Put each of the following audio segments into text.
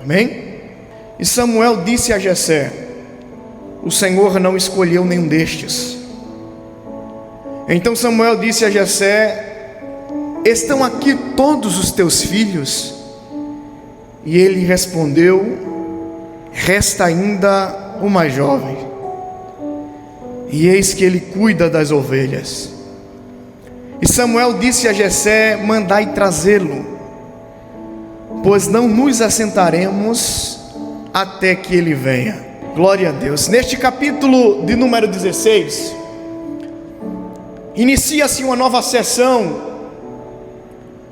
Amém? E Samuel disse a Jessé: o Senhor não escolheu nenhum destes. Então Samuel disse a Jessé: estão aqui todos os teus filhos? E ele respondeu: resta ainda o mais jovem, e eis que ele cuida das ovelhas. E Samuel disse a Jessé: mandai trazê-lo, pois não nos assentaremos até que ele venha. Glória a Deus. Neste capítulo de número 16, inicia-se uma nova sessão,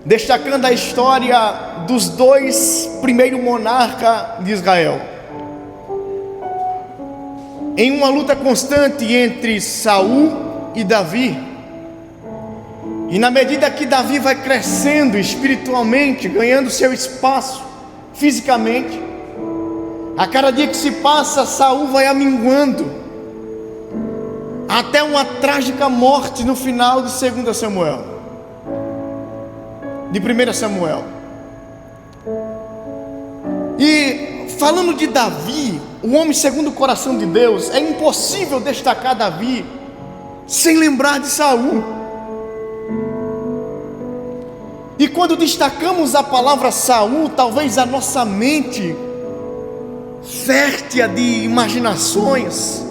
destacando a história dos dois primeiros monarcas de Israel, em uma luta constante entre Saul e Davi. E na medida que Davi vai crescendo espiritualmente, ganhando seu espaço fisicamente, a cada dia que se passa, Saul vai aminguando, até uma trágica morte no final de 2 Samuel, de 1 Samuel. E falando de Davi, o homem segundo o coração de Deus, é impossível destacar Davi sem lembrar de Saul. E quando destacamos a palavra Saul, talvez a nossa mente fértil de imaginações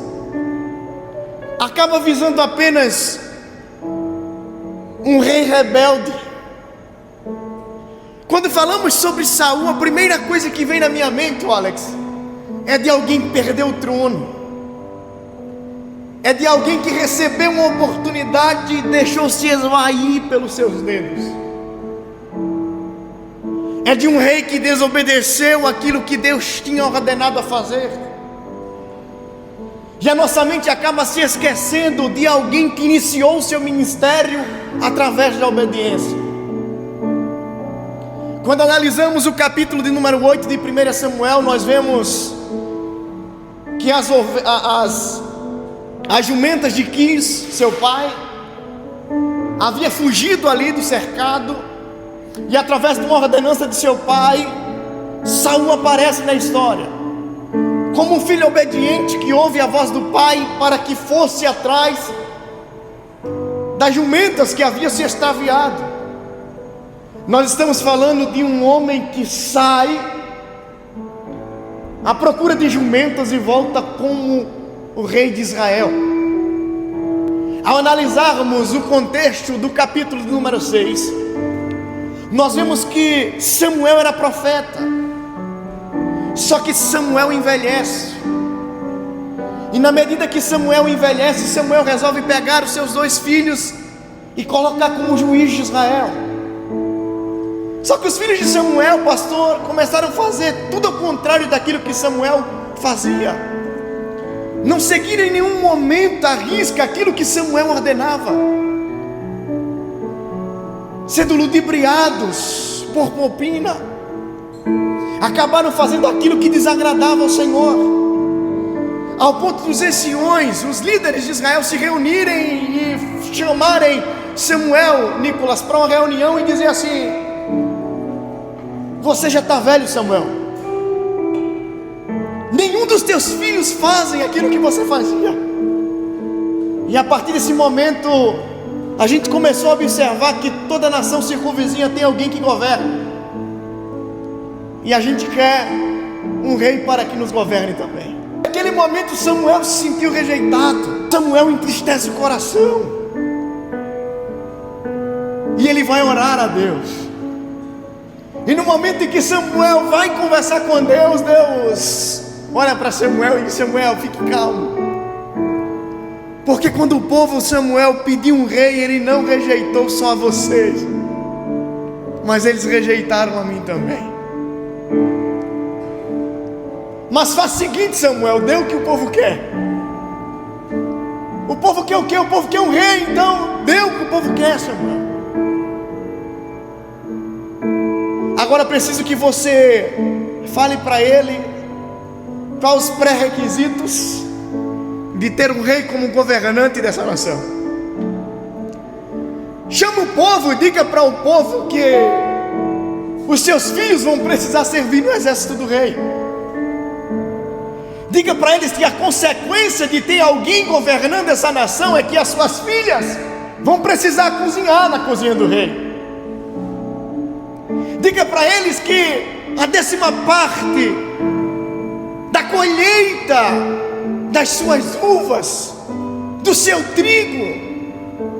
acaba visando apenas um rei rebelde. Quando falamos sobre Saul, a primeira coisa que vem na minha mente, Alex, é de alguém que perdeu o trono, é de alguém que recebeu uma oportunidade e deixou-se esvair pelos seus dedos, é de um rei que desobedeceu aquilo que Deus tinha ordenado a fazer. E a nossa mente acaba se esquecendo de alguém que iniciou o seu ministério através da obediência. Quando analisamos o capítulo de número 8 de 1 Samuel, nós vemos que as jumentas de Quis, seu pai, havia fugido ali do cercado, e através de uma ordenança de seu pai, Saul aparece na história como um filho obediente que ouve a voz do pai para que fosse atrás das jumentas que haviam se extraviado. Nós estamos falando de um homem que sai à procura de jumentas e volta como o rei de Israel. Ao analisarmos o contexto do capítulo de número 6, nós vemos que Samuel era profeta, só que Samuel envelhece, e na medida que Samuel envelhece, Samuel resolve pegar os seus dois filhos e colocar como juiz de Israel. Só que os filhos de Samuel, pastor, começaram a fazer tudo ao contrário daquilo que Samuel fazia, não seguiram em nenhum momento à risca aquilo que Samuel ordenava, sendo ludibriados por propina, acabaram fazendo aquilo que desagradava ao Senhor, ao ponto dos anciões, os líderes de Israel, se reunirem e chamarem Samuel, Nicolas, para uma reunião e dizer assim: você já está velho, Samuel, nenhum dos teus filhos fazem aquilo que você fazia. E a partir desse momento, a gente começou a observar que toda nação circunvizinha tem alguém que governa, e a gente quer um rei para que nos governe também. Naquele momento Samuel se sentiu rejeitado, Samuel entristece o coração, e ele vai orar a Deus. E no momento em que Samuel vai conversar com Deus, Deus olha para Samuel e diz: Samuel, fique calmo, porque quando o povo Samuel pediu um rei, ele não rejeitou só a vocês, mas eles rejeitaram a mim também. Mas faz o seguinte, Samuel, dê o que o povo quer. O povo quer o quê? O povo quer um rei, então dê o que o povo quer, Samuel. Agora preciso que você fale para ele quais os pré-requisitos de ter um rei como governante dessa nação. Chama o povo e diga para o povo que os seus filhos vão precisar servir no exército do rei. Diga para eles que a consequência de ter alguém governando essa nação é que as suas filhas vão precisar cozinhar na cozinha do rei. Diga para eles que a 10ª parte da colheita das suas uvas, do seu trigo,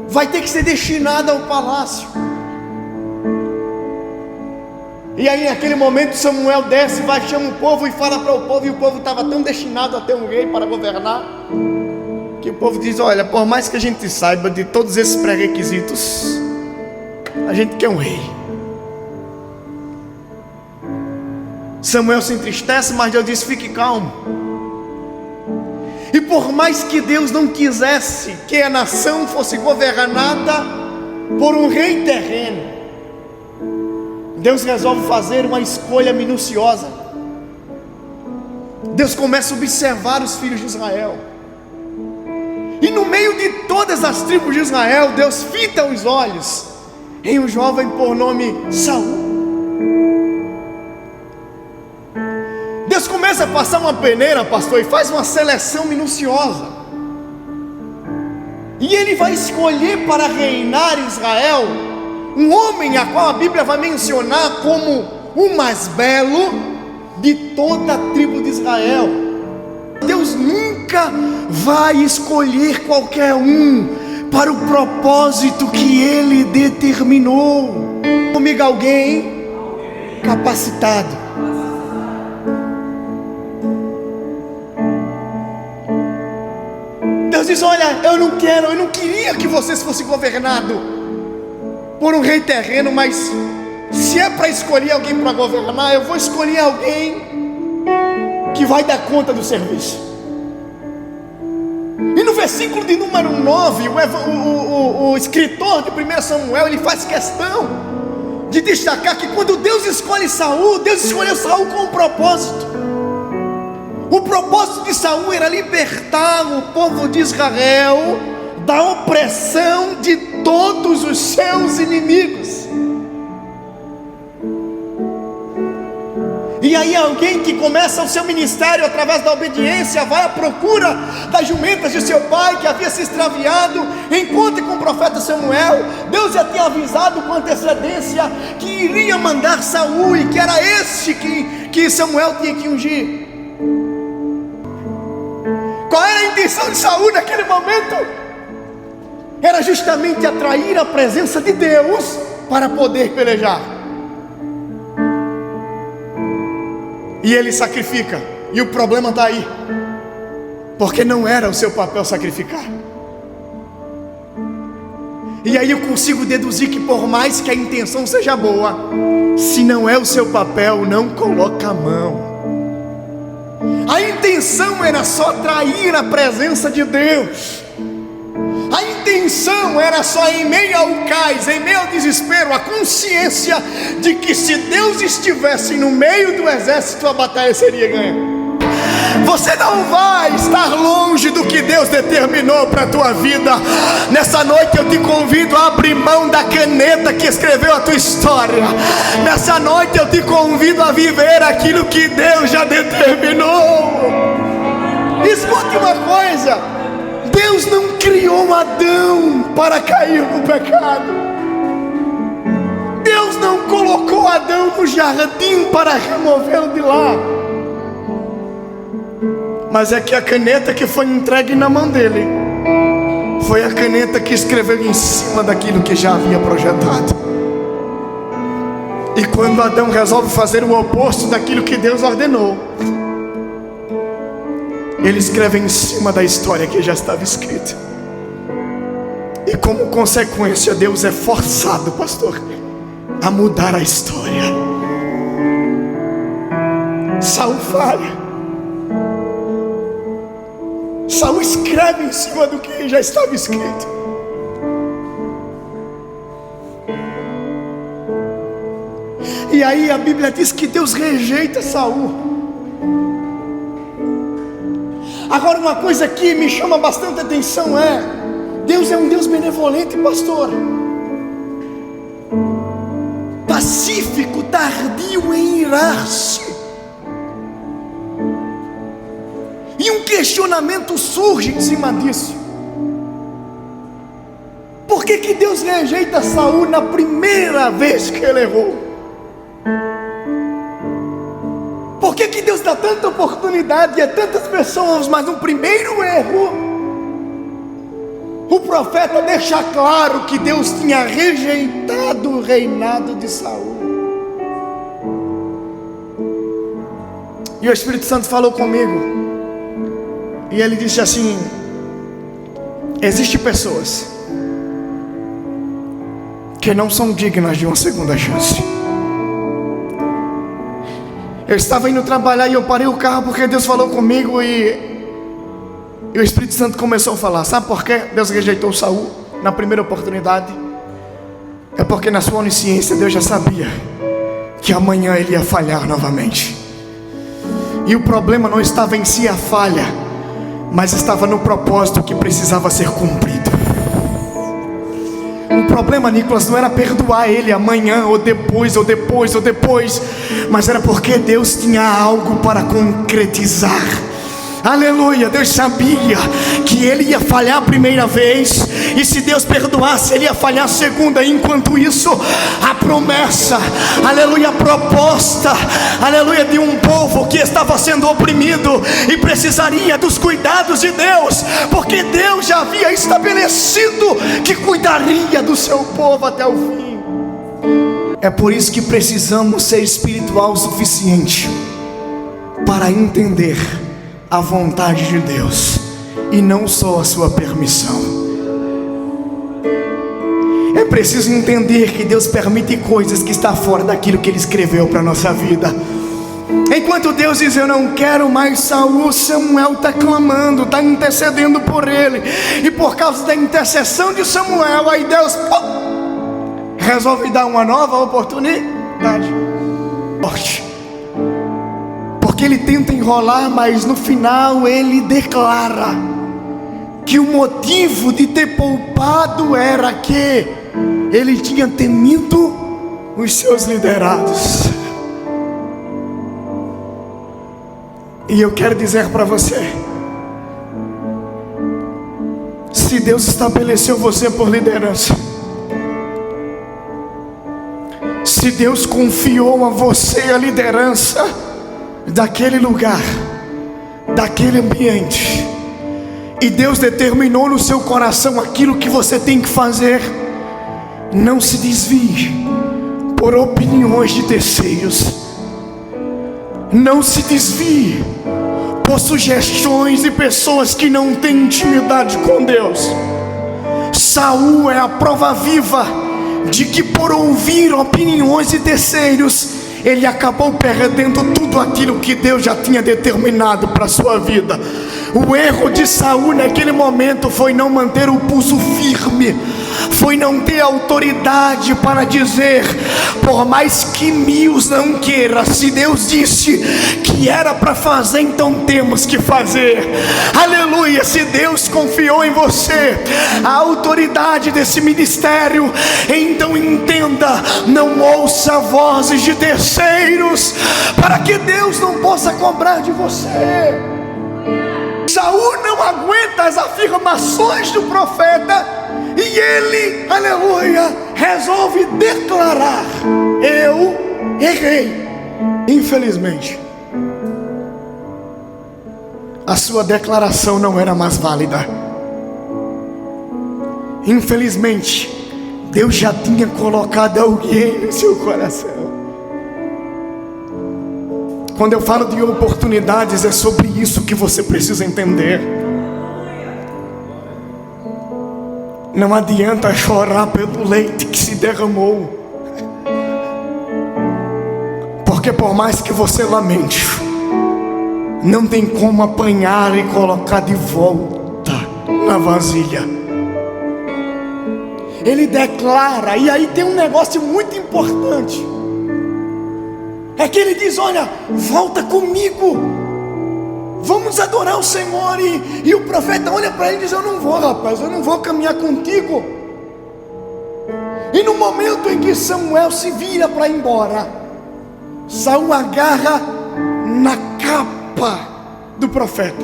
vai ter que ser destinada ao palácio. E aí naquele momento Samuel desce, vai, chama o povo e fala para o povo, e o povo estava tão destinado a ter um rei para governar, que o povo diz: olha, por mais que a gente saiba de todos esses pré-requisitos, a gente quer um rei. Samuel se entristece, mas Deus diz: fique calmo. E por mais que Deus não quisesse que a nação fosse governada por um rei terreno, Deus resolve fazer uma escolha minuciosa. Deus começa a observar os filhos de Israel, e no meio de todas as tribos de Israel, Deus fita os olhos em um jovem por nome Saul. Deus começa a passar uma peneira, pastor, e faz uma seleção minuciosa, e Ele vai escolher para reinar em Israel um homem a qual a Bíblia vai mencionar como o mais belo de toda a tribo de Israel. Deus nunca vai escolher qualquer um para o propósito que Ele determinou. Comigo, alguém capacitado. Deus diz: olha, eu não queria que vocês fossem governados por um rei terreno, mas se é para escolher alguém para governar, eu vou escolher alguém que vai dar conta do serviço. E no versículo de número 9, o escritor de 1 Samuel, ele faz questão de destacar que quando Deus escolhe Saul, Deus escolheu Saul com um propósito. O propósito de Saul era libertar o povo de Israel da opressão de todos os seus inimigos. E aí alguém que começa o seu ministério através da obediência, vai à procura das jumentas de seu pai que havia se extraviado, encontra com o profeta Samuel. Deus já tinha avisado com antecedência que iria mandar Saul, e que era este que Samuel tinha que ungir. Qual era a intenção de Saul naquele momento? Era justamente atrair a presença de Deus para poder pelejar. E ele sacrifica, e o problema está aí, porque não era o seu papel sacrificar. E aí eu consigo deduzir que por mais que a intenção seja boa, se não é o seu papel, não coloca a mão. A intenção era só atrair a presença de Deus. A intenção era só, em meio ao cais, em meio ao desespero, a consciência de que se Deus estivesse no meio do exército, a batalha seria ganha. Você não vai estar longe do que Deus determinou para a tua vida. Nessa noite eu te convido a abrir mão da caneta que escreveu a tua história. Nessa noite eu te convido a viver aquilo que Deus já determinou. Escute uma coisa: Deus não criou Adão para cair no pecado. Deus não colocou Adão no jardim para removê-lo de lá. Mas é que a caneta que foi entregue na mão dele foi a caneta que escreveu em cima daquilo que já havia projetado. E quando Adão resolve fazer o oposto daquilo que Deus ordenou, ele escreve em cima da história que já estava escrita. E como consequência, Deus é forçado, pastor, a mudar a história. Saul falha. Saul escreve em cima do que já estava escrito. E aí a Bíblia diz que Deus rejeita Saul. Agora, uma coisa que me chama bastante atenção é: Deus é um Deus benevolente, pastor. pacífico, tardio em irar-se. E um questionamento surge em cima disso. Por que Deus rejeita Saul na primeira vez que ele errou? Por que Deus dá tanta oportunidade a tantas pessoas, mas no primeiro erro, o profeta deixa claro que Deus tinha rejeitado o reinado de Saul? E o Espírito Santo falou comigo, e ele disse assim: existem pessoas que não são dignas de uma segunda chance. Eu estava indo trabalhar e eu parei o carro porque Deus falou comigo e o Espírito Santo começou a falar. Sabe por que Deus rejeitou Saul na primeira oportunidade? É porque na sua onisciência Deus já sabia que amanhã ele ia falhar novamente. E o problema não estava em si a falha, mas estava no propósito que precisava ser cumprido. O problema, Nicolas, não era perdoar ele amanhã, ou depois, mas era porque Deus tinha algo para concretizar. Aleluia. Deus sabia que ele ia falhar a primeira vez, e se Deus perdoasse, ele ia falhar a segunda. Enquanto isso, a promessa, aleluia, a proposta, aleluia, de um povo que estava sendo oprimido e precisaria dos cuidados de Deus, porque Deus já havia estabelecido que cuidaria do seu povo até o fim. É por isso que precisamos ser espiritual o suficiente para entender a vontade de Deus e não só a sua permissão. É preciso entender que Deus permite coisas que estão fora daquilo que Ele escreveu para a nossa vida. Enquanto Deus diz: eu não quero mais Saul, Samuel está clamando, está intercedendo por ele, e por causa da intercessão de Samuel, aí Deus resolve dar uma nova oportunidade. Porque ele tenta enrolar, mas no final ele declara que o motivo de ter poupado era que ele tinha temido os seus liderados. E eu quero dizer para você: se Deus estabeleceu você por liderança, se Deus confiou a você a liderança daquele lugar, daquele ambiente, e Deus determinou no seu coração aquilo que você tem que fazer, não se desvie por opiniões de terceiros. Não se desvie por sugestões de pessoas que não têm intimidade com Deus. Saul é a prova viva de que, por ouvir opiniões de terceiros, ele acabou perdendo tudo aquilo que Deus já tinha determinado para a sua vida. O erro de Saul naquele momento foi não manter o pulso firme, foi não ter autoridade para dizer: por mais que Mius não queira, se Deus disse que era para fazer, então temos que fazer. Aleluia. Se Deus confiou em você a autoridade desse ministério, então entenda: não ouça vozes de terceiros, para que Deus não possa cobrar de você. Saul não aguenta as afirmações do profeta, e ele, aleluia, resolve declarar: eu errei. Infelizmente, a sua declaração não era mais válida. Infelizmente, Deus já tinha colocado alguém no seu coração. Quando eu falo de oportunidades, é sobre isso que você precisa entender. Não adianta chorar pelo leite que se derramou, porque por mais que você lamente, não tem como apanhar e colocar de volta na vasilha. Ele declara, e aí tem um negócio muito importante, é que ele diz: olha, volta comigo, vamos adorar o Senhor. E o profeta olha para ele e diz: eu não vou, rapaz, eu não vou caminhar contigo. E no momento em que Samuel se vira para ir embora, Saul agarra na capa do profeta.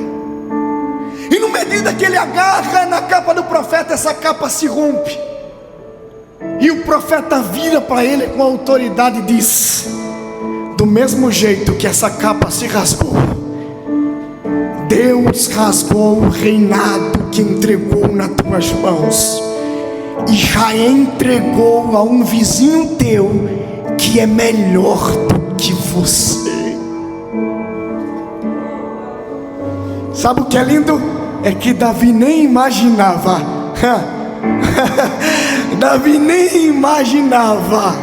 E na medida que ele agarra na capa do profeta, essa capa se rompe. E o profeta vira para ele com autoridade e diz: do mesmo jeito que essa capa se rasgou, Deus rasgou o reinado que entregou nas tuas mãos, e já entregou a um vizinho teu que é melhor do que você. Sabe o que é lindo? É que Davi nem imaginava Davi nem imaginava,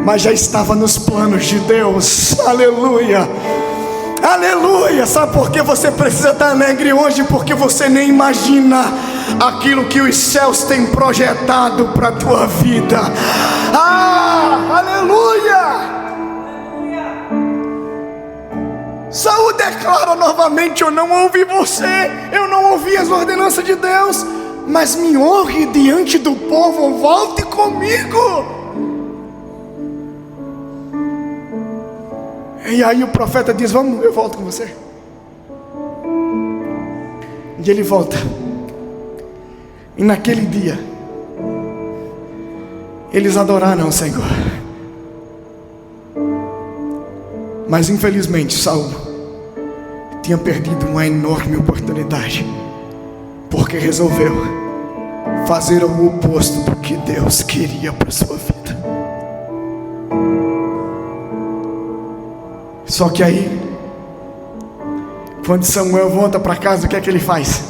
mas já estava nos planos de Deus. Aleluia, aleluia. Sabe por que você precisa estar alegre hoje? Porque você nem imagina aquilo que os céus têm projetado para a tua vida. Aleluia. Saul declara novamente: eu não ouvi você, eu não ouvi as ordenanças de Deus, mas me honre diante do povo, volte comigo. E aí o profeta diz: vamos, eu volto com você. E ele volta. E naquele dia eles adoraram o Senhor. Mas infelizmente Saul tinha perdido uma enorme oportunidade, porque resolveu fazer o oposto do que Deus queria para a sua vida. Só que aí, quando Samuel volta para casa, o que é que ele faz?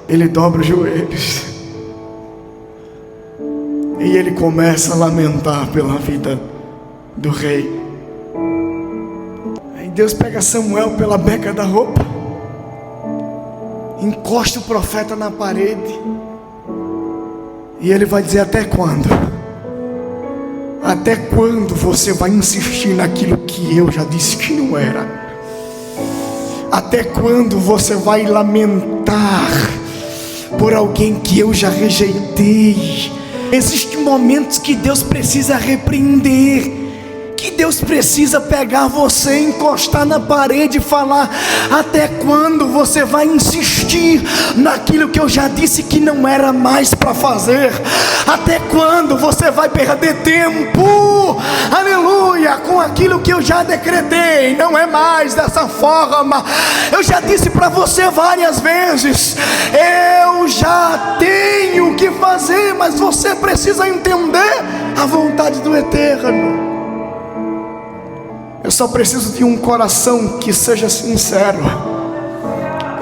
Ele dobra os joelhos e ele começa a lamentar pela vida do rei. Aí Deus pega Samuel pela beca da roupa, encosta o profeta na parede, e ele vai dizer: até quando? Até quando você vai insistir naquilo que eu já disse que não era? Até quando você vai lamentar por alguém que eu já rejeitei? Existem momentos que Deus precisa repreender, que Deus precisa pegar você, encostar na parede e falar: até quando você vai insistir naquilo que eu já disse que não era mais para fazer? Até quando você vai perder tempo, aleluia, com aquilo que eu já decretei? Não é mais dessa forma. Eu já disse para você várias vezes: eu já tenho que fazer, mas você precisa entender a vontade do Eterno. Eu só preciso de um coração que seja sincero.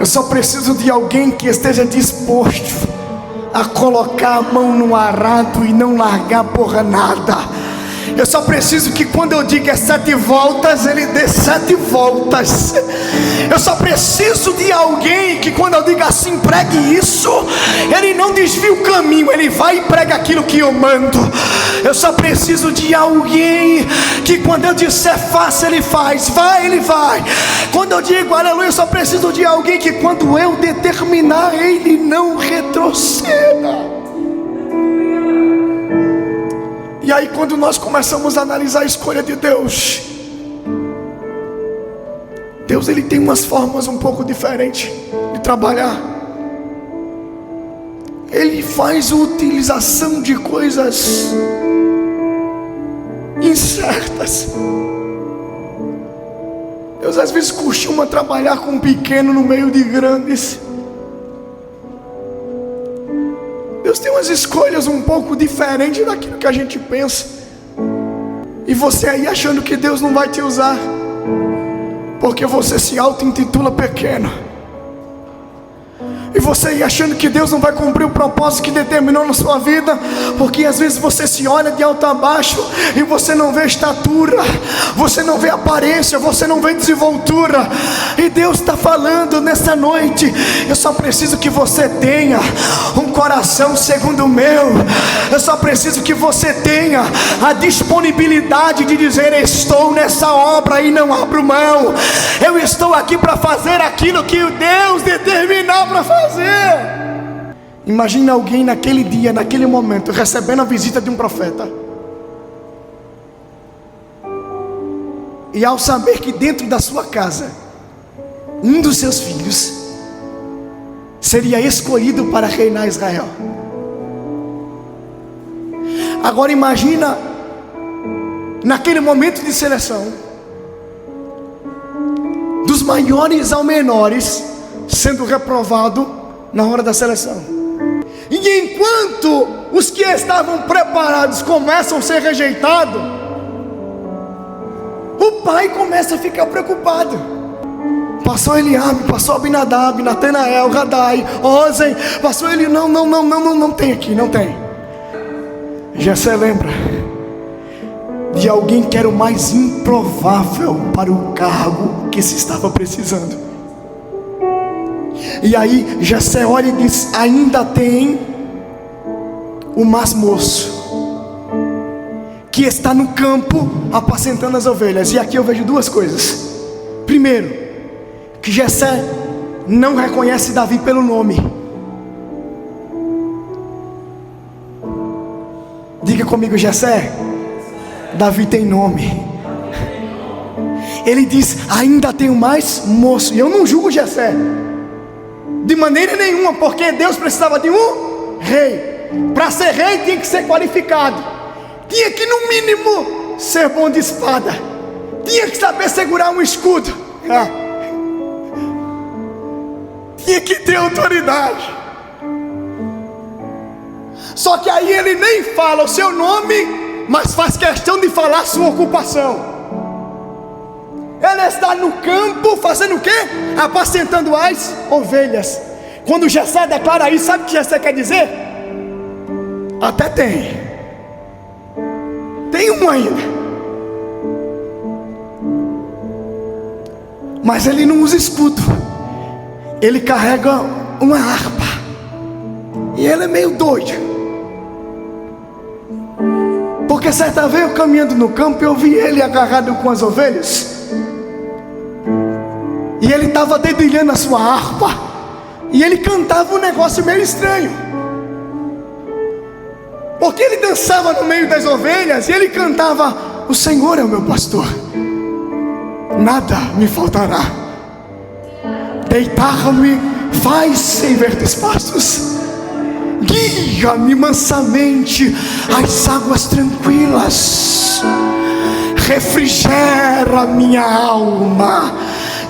Eu só preciso de alguém que esteja disposto a colocar a mão no arado e não largar por nada. Eu só preciso que quando eu diga 7 voltas, ele dê 7 voltas. Eu só preciso de alguém que quando eu diga assim, pregue isso, ele não desvia o caminho, ele vai e prega aquilo que eu mando. Eu só preciso de alguém que quando eu disser faça, ele faz, vai, ele vai. Quando eu digo aleluia, eu só preciso de alguém que quando eu determinar, ele não retroceda. E aí quando nós começamos a analisar a escolha de Deus, Deus ele tem umas formas um pouco diferentes de trabalhar. Ele faz utilização de coisas incertas. Deus às vezes costuma trabalhar com um pequeno no meio de grandes. Deus tem umas escolhas um pouco diferentes daquilo que a gente pensa. E você aí achando que Deus não vai te usar, porque você se auto-intitula pequeno. E você aí achando que Deus não vai cumprir o propósito que determinou na sua vida, porque às vezes você se olha de alto a baixo e você não vê estatura, você não vê aparência, você não vê desenvoltura. E Deus está falando nessa noite: eu só preciso que você tenha um coração segundo o meu. Eu só preciso que você tenha a disponibilidade de dizer: estou nessa obra e não abro mão. Eu estou aqui para fazer aquilo que Deus determinou para fazer. Imagina alguém naquele dia, naquele momento, recebendo a visita de um profeta, e ao saber que dentro da sua casa um dos seus filhos seria escolhido para reinar Israel. Agora imagina, naquele momento de seleção, dos maiores ao menores sendo reprovado na hora da seleção. E enquanto os que estavam preparados começam a ser rejeitados, o pai começa a ficar preocupado. Passou Eliabe, passou Abinadab, Natanael, Radai, Ozen, passou ele, não tem aqui, não tem. Jessé lembra de alguém que era o mais improvável para o cargo que se estava precisando. E aí Jessé olha e diz: ainda tem o mais moço, que está no campo apacentando as ovelhas. E aqui eu vejo duas coisas. Primeiro, que Jessé não reconhece Davi pelo nome. Diga comigo: Jessé, Davi tem nome. Ele diz: ainda tenho mais moço. E eu não julgo Jessé de maneira nenhuma, porque Deus precisava de um rei. Para ser rei tinha que ser qualificado, tinha que no mínimo ser bom de espada, tinha que saber segurar um escudo, tinha que ter autoridade. Só que aí ele nem fala o seu nome, mas faz questão de falar a sua ocupação. Ele está no campo fazendo o quê? Apacentando as ovelhas. Quando Jessé declara isso, sabe o que Jessé quer dizer? Até tem um ainda, mas ele não usa escudo, ele carrega uma harpa, e ele é meio doido, porque certa vez eu caminhando no campo, eu vi ele agarrado com as ovelhas, e ele estava dedilhando a sua harpa, e ele cantava um negócio meio estranho, porque ele dançava no meio das ovelhas, e ele cantava: o Senhor é o meu pastor, nada me faltará, deitar-me faz em verdes pastos, guia-me mansamente às águas tranquilas, refrigera minha alma,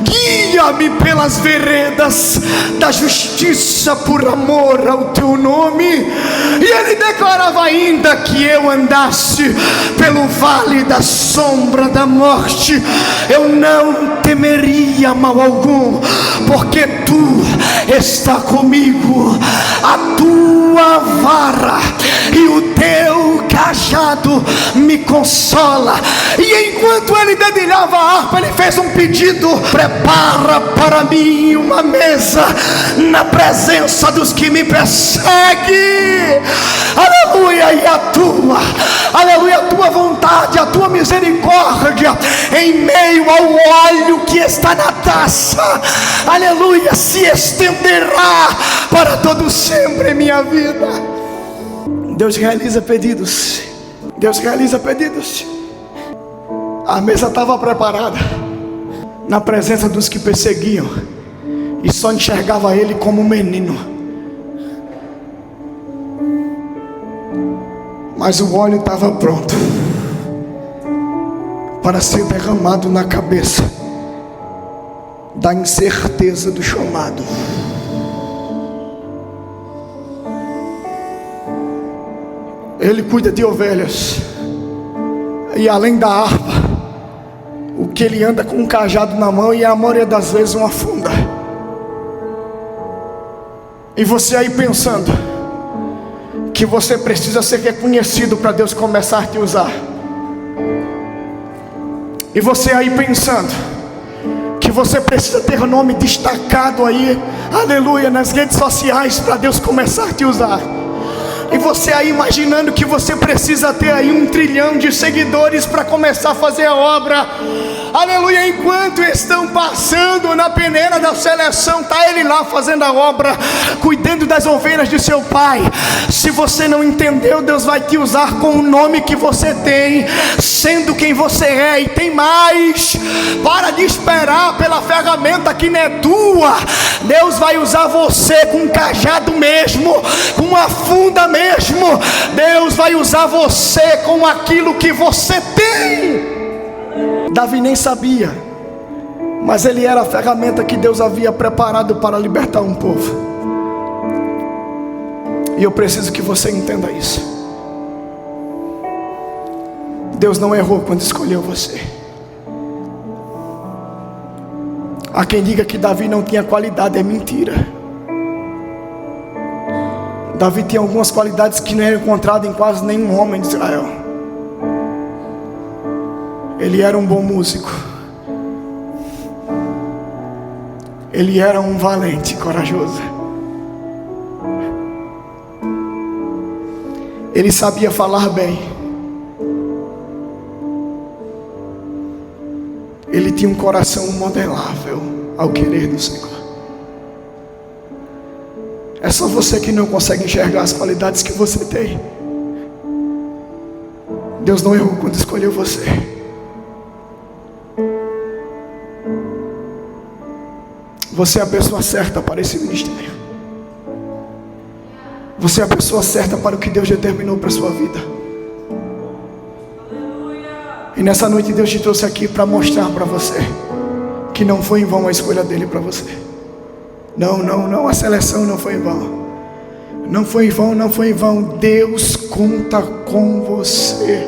guia-me pelas veredas da justiça por amor ao teu nome. E ele declarava ainda: que eu andasse pelo vale da sombra da morte, eu não temeria mal algum, porque tu está comigo, a tua vara e o teu cajado me consola. E enquanto ele dedilhava a harpa, ele fez um pedido: prepara para mim uma mesa na presença dos que me perseguem. Aleluia. E a tua vontade, a tua misericórdia em meio ao óleo que está na taça, aleluia, se estenderá para todo sempre em minha vida. Deus realiza pedidos. Deus realiza pedidos. A mesa estava preparada na presença dos que perseguiam, e só enxergava ele como um menino, mas o óleo estava pronto para ser derramado na cabeça da incerteza do chamado. Ele cuida de ovelhas, e além da harpa, o que ele anda com um cajado na mão, e a maioria das vezes uma funda. E você aí pensando que você precisa ser reconhecido para Deus começar a te usar. E você aí pensando que você precisa ter o nome destacado aí, aleluia, nas redes sociais para Deus começar a te usar. E você aí imaginando que você precisa ter aí 1 trilhão de seguidores para começar a fazer a obra. aleluia, enquanto estão passando na peneira da seleção, está ele lá fazendo a obra, cuidando das ovelhas de seu pai. Se você não entendeu, Deus vai te usar com o nome que você tem, sendo quem você é. E tem mais: para de esperar pela ferramenta que não é tua. Deus vai usar você com um cajado mesmo, com uma funda mesmo. Deus vai usar você com aquilo que você tem. Davi nem sabia, mas ele era a ferramenta que Deus havia preparado para libertar um povo. E eu preciso que você entenda isso. Deus não errou quando escolheu você. Há quem diga que Davi não tinha qualidade, é mentira. Davi tinha algumas qualidades que não eram encontradas em quase nenhum homem de Israel. Ele era um bom músico. Ele era um valente, corajoso. Ele sabia falar bem. Ele tinha um coração modelável ao querer do Senhor. É só você que não consegue enxergar as qualidades que você tem. Deus não errou quando escolheu você. Você é a pessoa certa para esse ministério. Você é a pessoa certa para o que Deus determinou para a sua vida. E nessa noite Deus te trouxe aqui para mostrar para você que não foi em vão a escolha dele para você. Não, a seleção não foi em vão. Não foi em vão, não foi em vão. Deus conta com você.